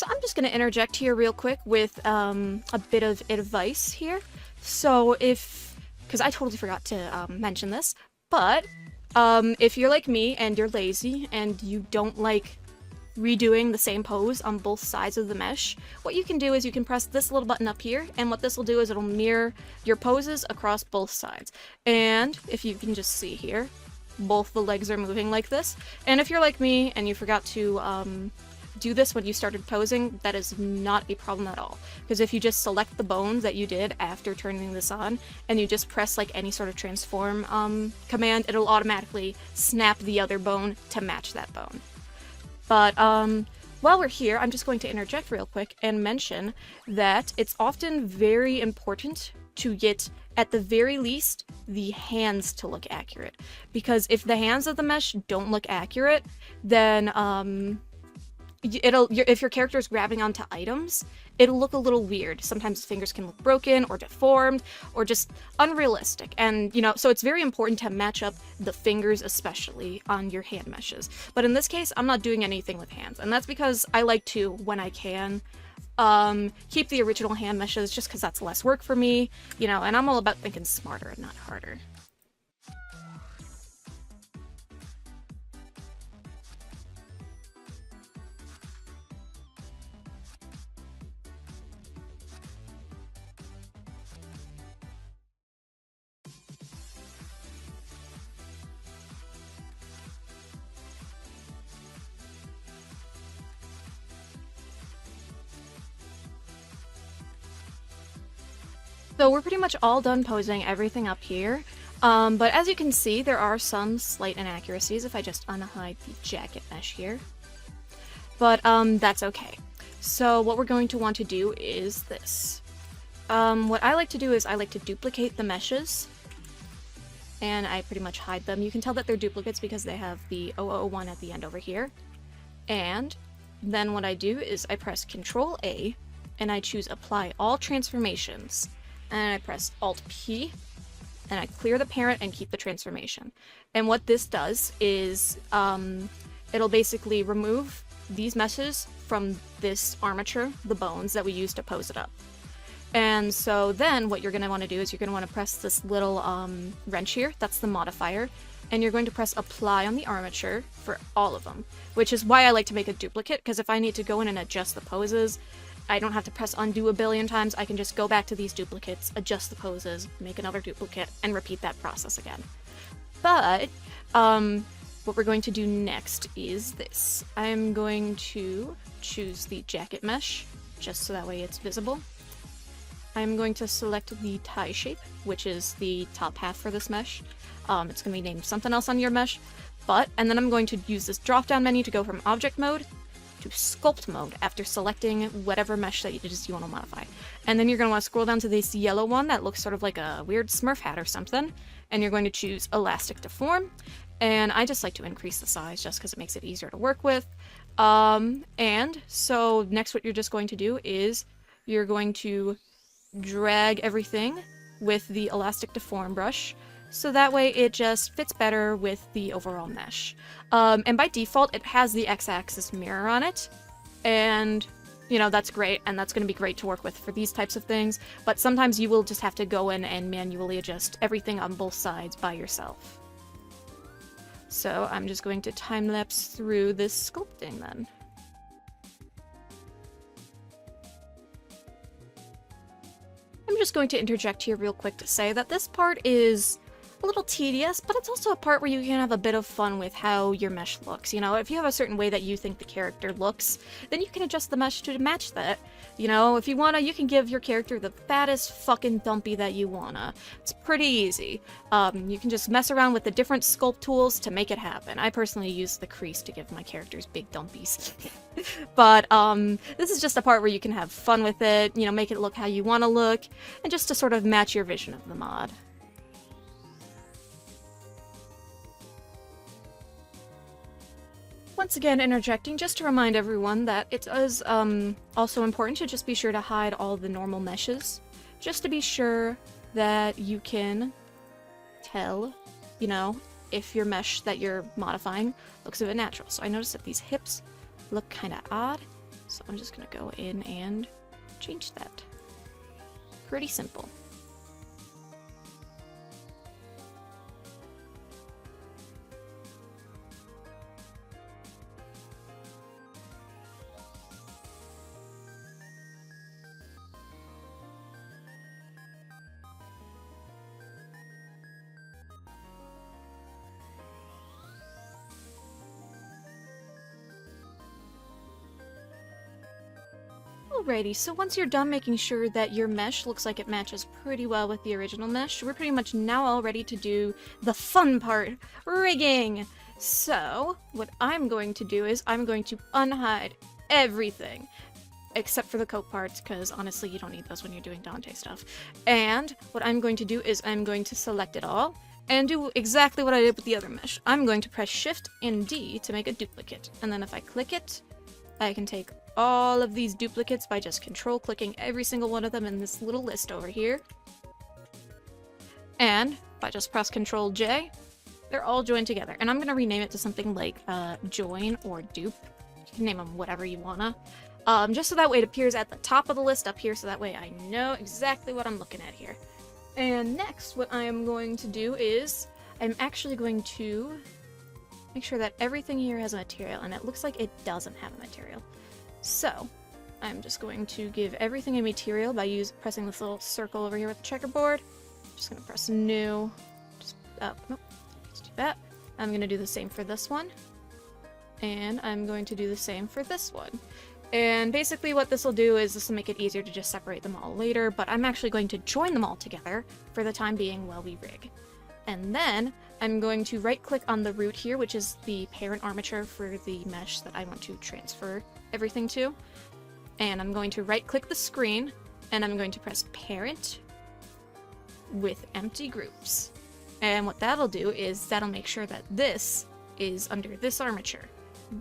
So I'm just going to interject here real quick with a bit of advice here. So because I totally forgot to mention this, but if you're like me and you're lazy and you don't like redoing the same pose on both sides of the mesh, what you can do is you can press this little button up here, and what this will do is it'll mirror your poses across both sides. And if you can just see here, both the legs are moving like this. And if you're like me and you forgot to do this when you started posing, that is not a problem at all. Because if you just select the bones that you did after turning this on, and you just press like any sort of transform command, it'll automatically snap the other bone to match that bone. But while we're here, I'm just going to interject real quick and mention that it's often very important to get, at the very least, the hands to look accurate. Because if the hands of the mesh don't look accurate, then if your character is grabbing onto items, it'll look a little weird. Sometimes fingers can look broken or deformed or just unrealistic. And, so it's very important to match up the fingers, especially on your hand meshes. But in this case, I'm not doing anything with hands. And that's because I like to, when I can, keep the original hand meshes just because that's less work for me, and I'm all about thinking smarter and not harder. So we're pretty much all done posing everything up here, but as you can see, there are some slight inaccuracies if I just unhide the jacket mesh here. But that's okay. So what we're going to want to do is this. What I like to do is I like to duplicate the meshes, and I pretty much hide them. You can tell that they're duplicates because they have the 001 at the end over here. And then what I do is I press Control A, and I choose Apply All Transformations. And I press Alt-P, and I clear the parent and keep the transformation. And what this does is it'll basically remove these meshes from this armature, the bones that we use to pose it up. And so then what you're going to want to do is you're going to want to press this little wrench here, that's the modifier, and you're going to press Apply on the armature for all of them, which is why I like to make a duplicate, because if I need to go in and adjust the poses, I don't have to press undo a billion times. I can just go back to these duplicates, adjust the poses, make another duplicate, and repeat that process again. But what we're going to do next is this. I'm going to choose the jacket mesh, just so that way it's visible. I'm going to select the tie shape, which is the top half for this mesh. It's going to be named something else on your mesh, and then I'm going to use this drop-down menu to go from object mode to sculpt mode after selecting whatever mesh that you want to modify. And then you're going to want to scroll down to this yellow one that looks sort of like a weird Smurf hat or something, and you're going to choose Elastic Deform, and I just like to increase the size just because it makes it easier to work with. And so next what you're just going to do is you're going to drag everything with the Elastic Deform brush, so that way it just fits better with the overall mesh. And by default, it has the x-axis mirror on it, and that's great, and that's going to be great to work with for these types of things, but sometimes you will just have to go in and manually adjust everything on both sides by yourself. So I'm just going to time-lapse through this sculpting then. I'm just going to interject here real quick to say that this part is a little tedious, but it's also a part where you can have a bit of fun with how your mesh looks. If you have a certain way that you think the character looks, then you can adjust the mesh to match that. If you wanna, you can give your character the fattest fucking dumpy that you wanna. It's pretty easy. You can just mess around with the different sculpt tools to make it happen. I personally use the crease to give my characters big dumpies. But this is just a part where you can have fun with it, make it look how you wanna look, and just to sort of match your vision of the mod. Once again, interjecting just to remind everyone that it is also important to just be sure to hide all the normal meshes, just to be sure that you can tell, if your mesh that you're modifying looks a bit natural. So I noticed that these hips look kind of odd, So I'm just gonna go in and change that. Pretty simple. Alrighty, so once you're done making sure that your mesh looks like it matches pretty well with the original mesh, we're pretty much now all ready to do the fun part, rigging! So, what I'm going to do is I'm going to unhide everything, except for the coat parts, because honestly you don't need those when you're doing Dante stuff. And what I'm going to do is I'm going to select it all, and do exactly what I did with the other mesh. I'm going to press Shift and D to make a duplicate, and then if I click it, I can take all of these duplicates by just control clicking every single one of them in this little list over here. And if I just press Control J, they're all joined together. And I'm going to rename it to something like join or dupe. You can name them whatever you wanna. Just so that way it appears at the top of the list up here, so that way I know exactly what I'm looking at here. And next, what I am going to do is I'm actually going to make sure that everything here has a material, and it looks like it doesn't have a material. So, I'm just going to give everything a material by pressing this little circle over here with the checkerboard. Just gonna press new. Nope, let's do that. I'm gonna do the same for this one. And I'm going to do the same for this one. And basically what this will do is this will make it easier to just separate them all later, but I'm actually going to join them all together for the time being while we rig. And then I'm going to right click on the root here, which is the parent armature for the mesh that I want to transfer everything to. And I'm going to right click the screen and I'm going to press parent with empty groups. And what that'll do is that'll make sure that this is under this armature.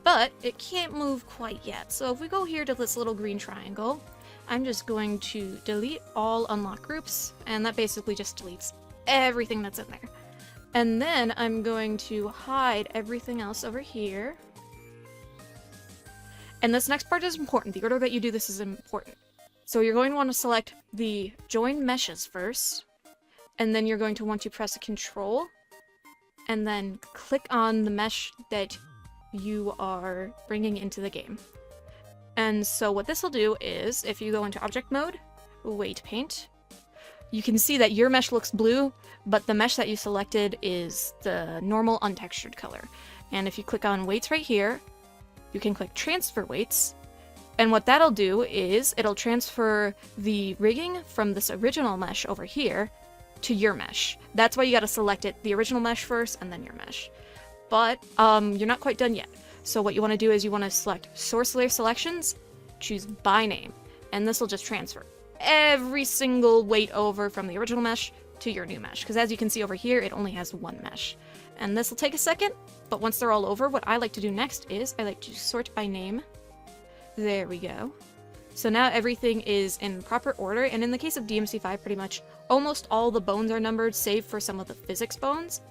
But it can't move quite yet. So if we go here to this little green triangle, I'm just going to delete all unlock groups, and that basically just deletes everything that's in there. And then I'm going to hide everything else over here. And this next part is important. The order that you do this is important. So you're going to want to select the join meshes first, and then you're going to want to press Control, and then click on the mesh that you are bringing into the game. And so what this will do is, if you go into object mode, weight paint, you can see that your mesh looks blue, but the mesh that you selected is the normal untextured color. And if you click on weights right here, you can click transfer weights, and what that'll do is it'll transfer the rigging from this original mesh over here to your mesh. That's why you gotta select it, the original mesh first and then your mesh. But you're not quite done yet. So what you want to do is you want to select source layer selections, choose by name, and this will just transfer every single weight over from the original mesh to your new mesh. Because as you can see over here, it only has one mesh. And this will take a second, but once they're all over, what I like to do next is I like to sort by name. There we go. So now everything is in proper order, and in the case of DMC5, pretty much almost all the bones are numbered, save for some of the physics bones.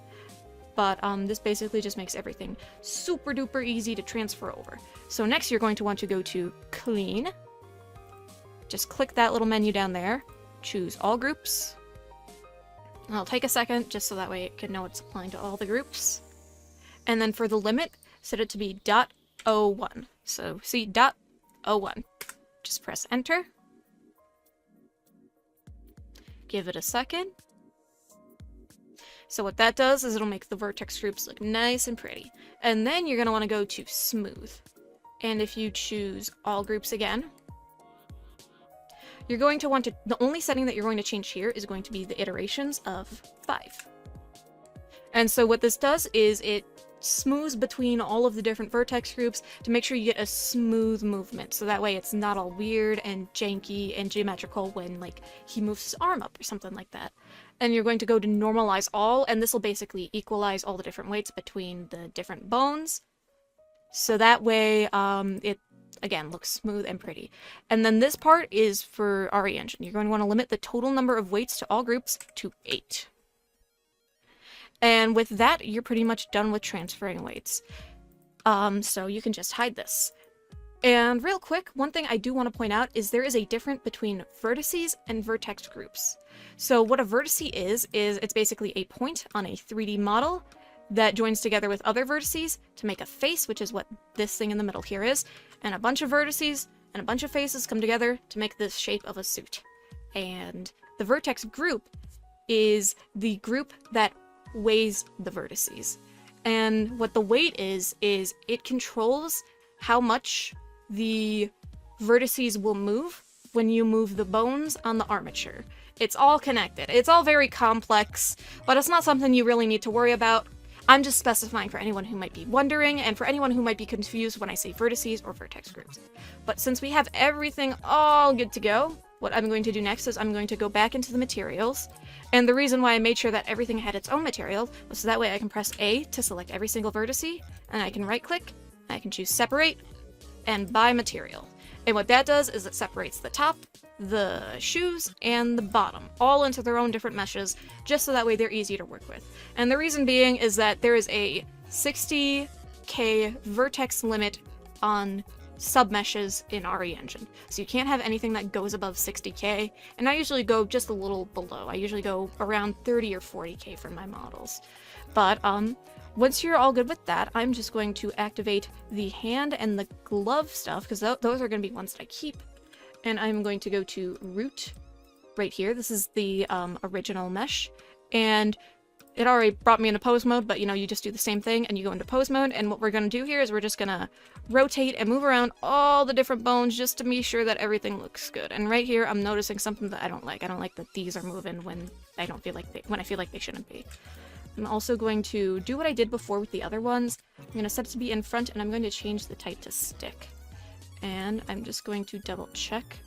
But this basically just makes everything super duper easy to transfer over. So next you're going to want to go to Clean. Just click that little menu down there, choose all groups. And I'll take a second just so that way it can know it's applying to all the groups. And then for the limit, set it to be .01. So see .01. Just press enter. Give it a second. So what that does is it'll make the vertex groups look nice and pretty. And then you're going to want to go to smooth. And if you choose all groups again, you're going to want to, the only setting that you're going to change here is going to be the iterations of 5. And so what this does is it smooths between all of the different vertex groups to make sure you get a smooth movement. So that way it's not all weird and janky and geometrical when like he moves his arm up or something like that. And you're going to go to normalize all, and this will basically equalize all the different weights between the different bones. So that way it, again, looks smooth and pretty. And then this part is for RE Engine. You're going to want to limit the total number of weights to all groups to 8. And with that, you're pretty much done with transferring weights. So you can just hide this. And real quick, one thing I do want to point out is there is a difference between vertices and vertex groups. So what a vertice is it's basically a point on a 3D model that joins together with other vertices to make a face, which is what this thing in the middle here is, and a bunch of vertices and a bunch of faces come together to make this shape of a suit. And the vertex group is the group that weighs the vertices. And what the weight is it controls how much the vertices will move when you move the bones on the armature. It's all connected. It's all very complex, but it's not something you really need to worry about. I'm just specifying for anyone who might be wondering, and for anyone who might be confused when I say vertices or vertex groups. But since we have everything all good to go, what I'm going to do next is I'm going to go back into the materials. And the reason why I made sure that everything had its own material was so that way I can press A to select every single vertice, and I can right click, I can choose separate, and by material. And what that does is it separates the top, the shoes, and the bottom, all into their own different meshes, just so that way they're easy to work with. And the reason being is that there is a 60k vertex limit on submeshes in RE Engine. So you can't have anything that goes above 60k, and I usually go just a little below. I usually go around 30 or 40k for my models. But once you're all good with that, I'm just going to activate the hand and the glove stuff, because those are going to be ones that I keep. And I'm going to go to root right here. This is the original mesh, and it already brought me into pose mode, but you just do the same thing and you go into pose mode. And what we're going to do here is we're just going to rotate and move around all the different bones just to be sure that everything looks good. And right here, I'm noticing something that I don't like. I don't like that these are moving when I feel like they shouldn't be. I'm also going to do what I did before with the other ones. I'm going to set it to be in front, and I'm going to change the type to stick. And I'm just going to double check